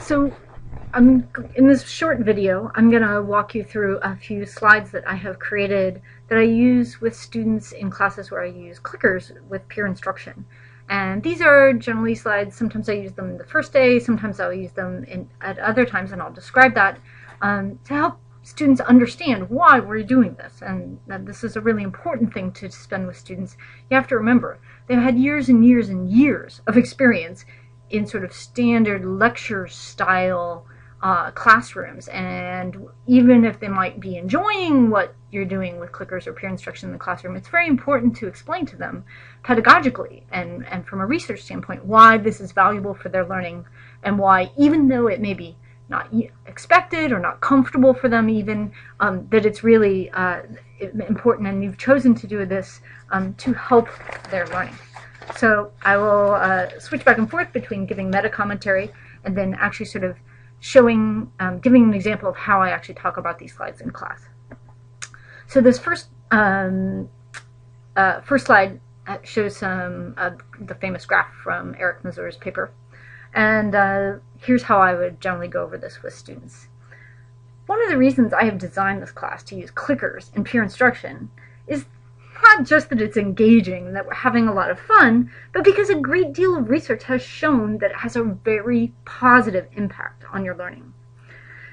So in this short video, I'm going to walk you through a few slides that I have created that I use with students in classes where I use clickers with peer instruction. And these are generally slides. Sometimes I use them the first day, sometimes I'll use them at other times, and I'll describe that to help students understand why we're doing this. And this is a really important thing to spend with students. You have to remember, they've had years and years and years of experience in sort of standard lecture style classrooms, and even if they might be enjoying what you're doing with clickers or peer instruction in the classroom, it's very important to explain to them pedagogically and from a research standpoint why this is valuable for their learning, and why, even though it may be not expected or not comfortable for them even, that it's really important, and you've chosen to do this to help their learning. So I will switch back and forth between giving meta commentary and then actually sort of showing, giving an example of how I actually talk about these slides in class. So this first slide shows the famous graph from Eric Mazur's paper. And here's how I would generally go over this with students. One of the reasons I have designed this class to use clickers in peer instruction is not just that it's engaging, that we're having a lot of fun, but because a great deal of research has shown that it has a very positive impact on your learning.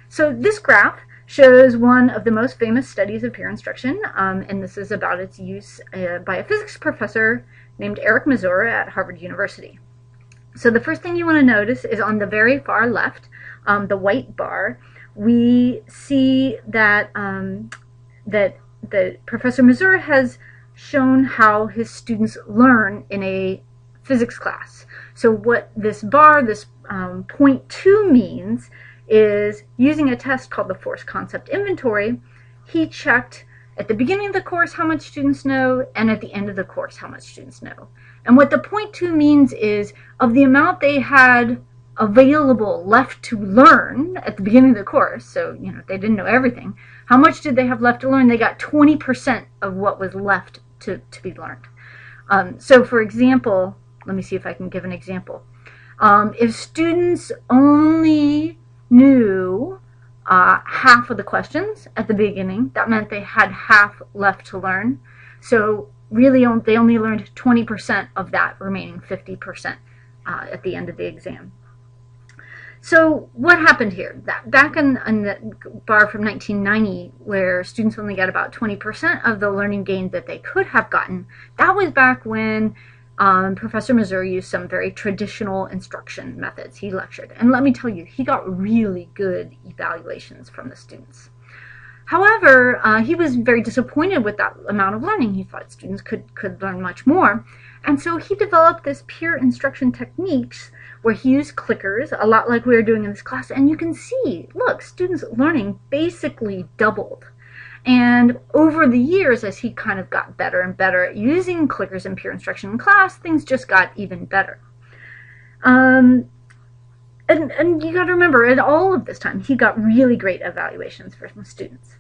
So this graph shows one of the most famous studies of peer instruction, and this is about its use by a physics professor named Eric Mazur at Harvard University. So the first thing you want to notice is on the very far left, the white bar, we see that that Professor Mazur has shown how his students learn in a physics class. So what this bar, this 0.2 means is, using a test called the force concept inventory, he checked at the beginning of the course how much students know, and at the end of the course how much students know. And what the 0.2 means is, of the amount they had available left to learn at the beginning of the course, so they didn't know everything, how much did they have left to learn? They got 20% of what was left to be learned. So for example, let me see if I can give an example. If students only knew half of the questions at the beginning, that meant they had half left to learn. So really they only learned 20% of that remaining 50% at the end of the exam. So what happened here? Back in the bar from 1990, where students only got about 20% of the learning gain that they could have gotten, that was back when Professor Mazur used some very traditional instruction methods. He lectured, and let me tell you, he got really good evaluations from the students. However, he was very disappointed with that amount of learning. He thought students could learn much more. And so he developed this peer instruction techniques where he used clickers, a lot like we were doing in this class. And you can see, look, students' learning basically doubled. And over the years, as he kind of got better and better at using clickers in peer instruction in class, things just got even better. And you got to remember, at all of this time, he got really great evaluations from students.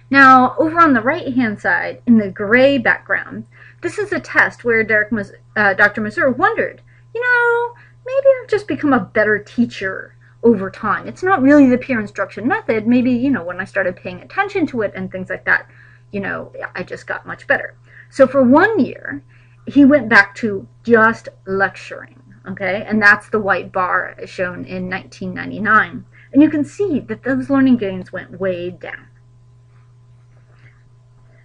Now, over on the right-hand side, in the gray background, this is a test where Dr. Mazur wondered, maybe I've just become a better teacher over time. It's not really the peer instruction method. Maybe, when I started paying attention to it and things like that, I just got much better. So for 1 year, he went back to just lecturing. Okay, and that's the white bar shown in 1999. And you can see that those learning gains went way down.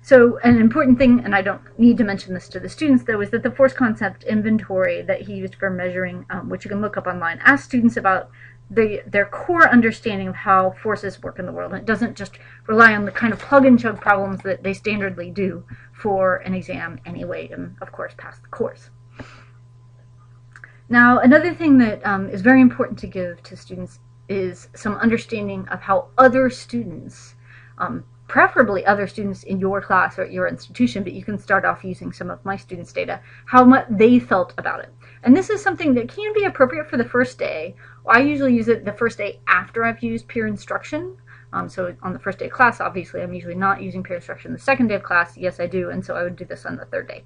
So an important thing, and I don't need to mention this to the students though, is that the force concept inventory that he used for measuring, which you can look up online, asks students about their core understanding of how forces work in the world. And it doesn't just rely on the kind of plug and chug problems that they standardly do for an exam anyway, and of course pass the course. Now, another thing that is very important to give to students is some understanding of how other students, preferably other students in your class or at your institution, but you can start off using some of my students' data, how much they felt about it. And this is something that can be appropriate for the first day. I usually use it the first day after I've used peer instruction. So on the first day of class, obviously, I'm usually not using peer instruction. The second day of class, yes, I do, and so I would do this on the third day.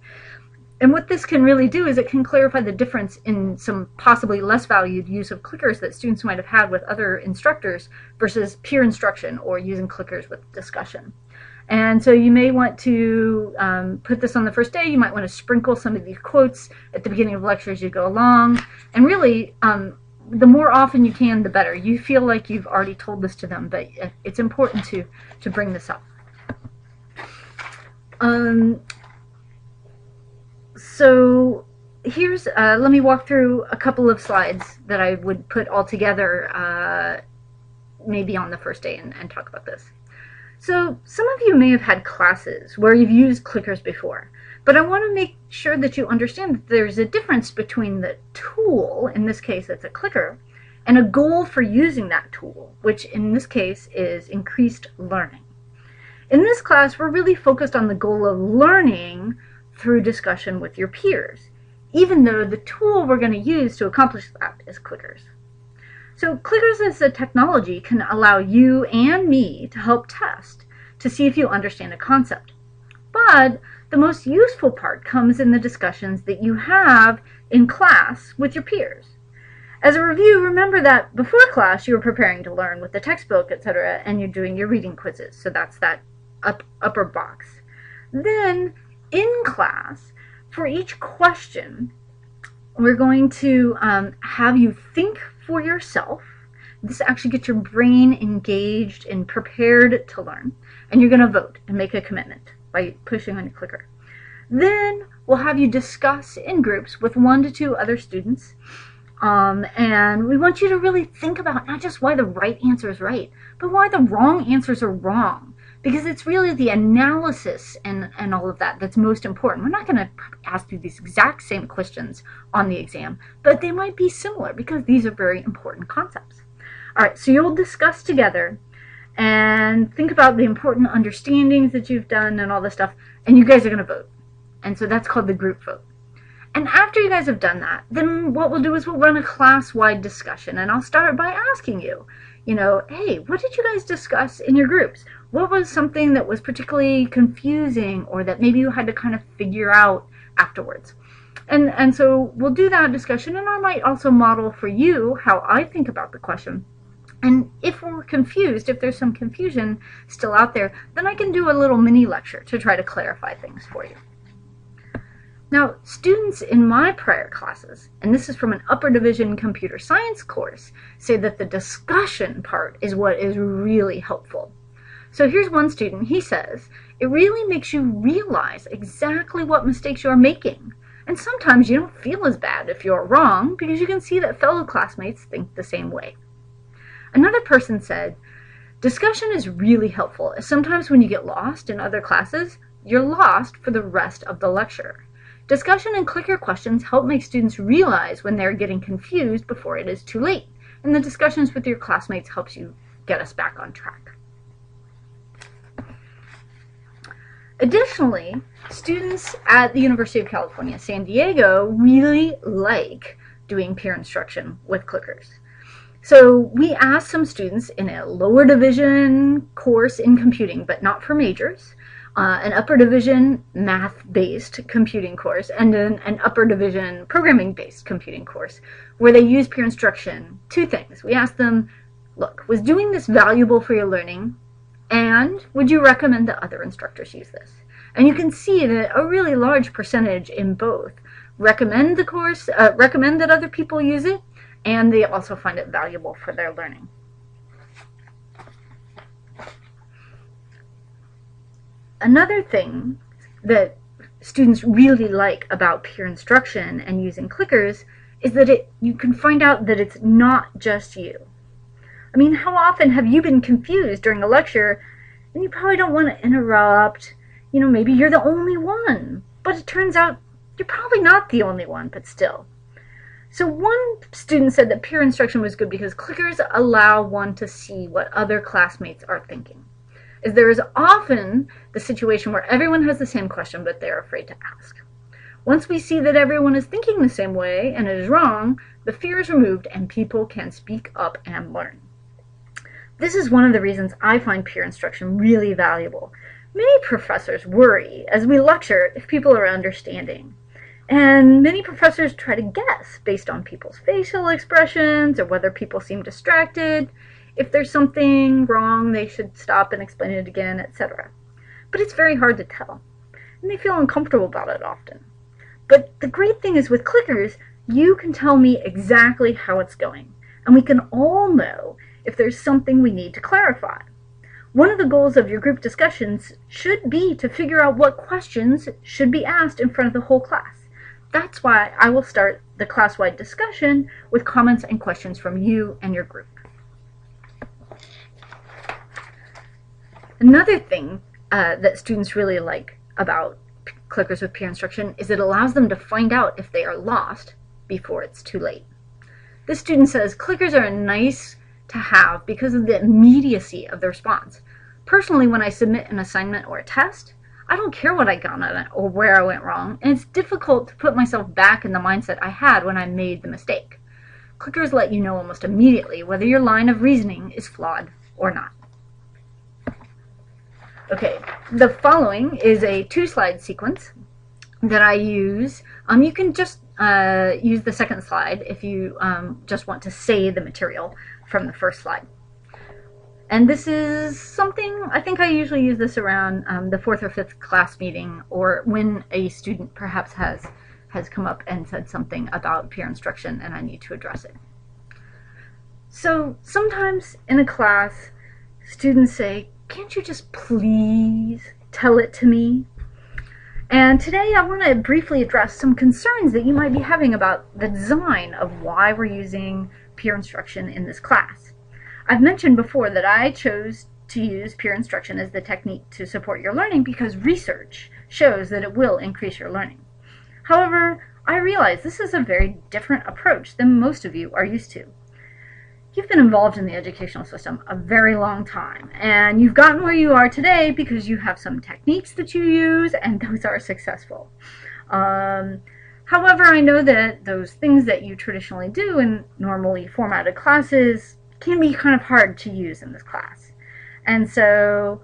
And what this can really do is it can clarify the difference in some possibly less valued use of clickers that students might have had with other instructors versus peer instruction or using clickers with discussion. And so you may want to put this on the first day. You might want to sprinkle some of these quotes at the beginning of lectures as you go along. And really, the more often you can, the better. You feel like you've already told this to them, but it's important to bring this up. So here's, let me walk through a couple of slides that I would put all together maybe on the first day and talk about this. So some of you may have had classes where you've used clickers before, but I want to make sure that you understand that there's a difference between the tool, in this case it's a clicker, and a goal for using that tool, which in this case is increased learning. In this class, we're really focused on the goal of learning through discussion with your peers, even though the tool we're going to use to accomplish that is clickers. So clickers as a technology can allow you and me to help test to see if you understand a concept. But the most useful part comes in the discussions that you have in class with your peers. As a review, remember that before class you were preparing to learn with the textbook, etc., and you're doing your reading quizzes. So that's that upper box. Then in class, for each question, we're going to have you think for yourself. This actually gets your brain engaged and prepared to learn. And you're going to vote and make a commitment by pushing on your clicker. Then we'll have you discuss in groups with 1 to 2 other students. And we want you to really think about not just why the right answer is right, but why the wrong answers are wrong. Because it's really the analysis and all of that that's most important. We're not going to ask you these exact same questions on the exam, but they might be similar because these are very important concepts. All right, so you'll discuss together and think about the important understandings that you've done and all this stuff, and you guys are going to vote. And so that's called the group vote. And after you guys have done that, then what we'll do is we'll run a class-wide discussion, and I'll start by asking you, hey, what did you guys discuss in your groups? What was something that was particularly confusing or that maybe you had to kind of figure out afterwards? And so we'll do that discussion, and I might also model for you how I think about the question. And if we're confused, if there's some confusion still out there, then I can do a little mini lecture to try to clarify things for you. Now, students in my prior classes, and this is from an upper division computer science course, say that the discussion part is what is really helpful. So here's one student, he says, it really makes you realize exactly what mistakes you're making. And sometimes you don't feel as bad if you're wrong because you can see that fellow classmates think the same way. Another person said, discussion is really helpful, as sometimes when you get lost in other classes, you're lost for the rest of the lecture. Discussion and clicker questions help make students realize when they're getting confused before it is too late, and the discussions with your classmates helps you get us back on track. Additionally, students at the University of California, San Diego really like doing peer instruction with clickers. So we asked some students in a lower division course in computing, but not for majors, an upper division math-based computing course, and an upper division programming-based computing course, where they use peer instruction. 2 things. We asked them, look, was doing this valuable for your learning? And would you recommend that other instructors use this? And you can see that a really large percentage in both recommend the course, recommend that other people use it, and they also find it valuable for their learning. Another thing that students really like about peer instruction and using clickers is that you can find out that it's not just you. I mean, how often have you been confused during a lecture and you probably don't want to interrupt? Maybe you're the only one, but it turns out you're probably not the only one, but still. So one student said that peer instruction was good because clickers allow one to see what other classmates are thinking. Is there is often the situation where everyone has the same question, but they're afraid to ask. Once we see that everyone is thinking the same way and it is wrong, the fear is removed and people can speak up and learn. This is one of the reasons I find peer instruction really valuable. Many professors worry as we lecture if people are understanding. And many professors try to guess based on people's facial expressions or whether people seem distracted. If there's something wrong, they should stop and explain it again, etc. But it's very hard to tell, and they feel uncomfortable about it often. But the great thing is with clickers, you can tell me exactly how it's going, and we can all know if there's something we need to clarify. One of the goals of your group discussions should be to figure out what questions should be asked in front of the whole class. That's why I will start the class-wide discussion with comments and questions from you and your group. Another thing that students really like about clickers with peer instruction is it allows them to find out if they are lost before it's too late. This student says clickers are nice to have because of the immediacy of the response. Personally, when I submit an assignment or a test, I don't care what I got on it or where I went wrong, and it's difficult to put myself back in the mindset I had when I made the mistake. Clickers let you know almost immediately whether your line of reasoning is flawed or not. Okay, the following is a 2-slide sequence that I use. You can just use the second slide if you just want to say the material from the first slide. And this is something, I think I usually use this around the 4th or 5th class meeting, or when a student perhaps has come up and said something about peer instruction and I need to address it. So sometimes in a class, students say, "Can't you just please tell it to me?" And today I want to briefly address some concerns that you might be having about the design of why we're using peer instruction in this class. I've mentioned before that I chose to use peer instruction as the technique to support your learning because research shows that it will increase your learning. However, I realize this is a very different approach than most of you are used to. You've been involved in the educational system a very long time, and you've gotten where you are today because you have some techniques that you use, and those are successful. However, I know that those things that you traditionally do in normally formatted classes can be kind of hard to use in this class. And so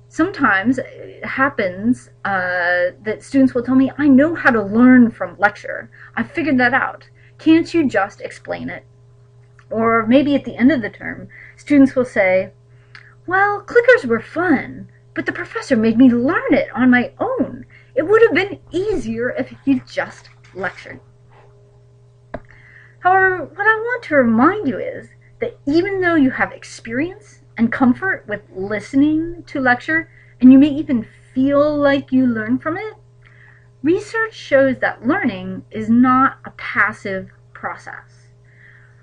sometimes it happens that students will tell me, "I know how to learn from lecture. I figured that out. Can't you just explain it?" Or maybe at the end of the term, students will say, "Well, clickers were fun, but the professor made me learn it on my own. It would have been easier if he just lectured." However, what I want to remind you is that even though you have experience and comfort with listening to lecture, and you may even feel like you learn from it, research shows that learning is not a passive process.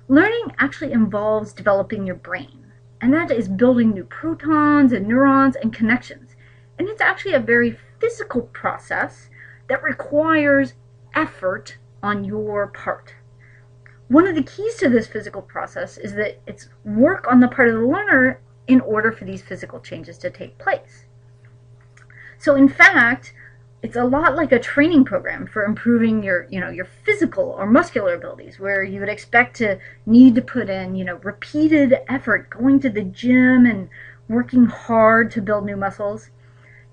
Learning actually involves developing your brain, and that is building new protons and neurons and connections. And it's actually a very physical process that requires effort on your part. One of the keys to this physical process is that it's work on the part of the learner in order for these physical changes to take place. So in fact, it's a lot like a training program for improving your physical or muscular abilities, where you would expect to need to put in, repeated effort, going to the gym and working hard to build new muscles.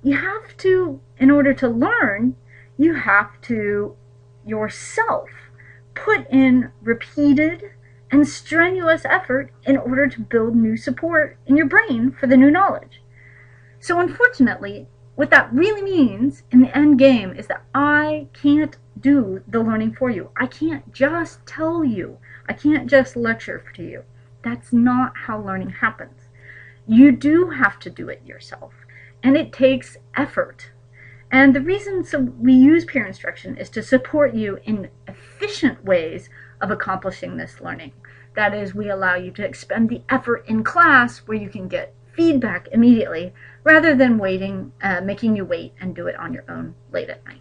You have to, in order to learn, you have to yourself put in repeated and strenuous effort in order to build new support in your brain for the new knowledge. So unfortunately, what that really means in the end game is that I can't do the learning for you. I can't just tell you. I can't just lecture to you. That's not how learning happens. You do have to do it yourself, and it takes effort. And the reason we use peer instruction is to support you in efficient ways of accomplishing this learning. That is, we allow you to expend the effort in class where you can get feedback immediately, rather than making you wait and do it on your own late at night.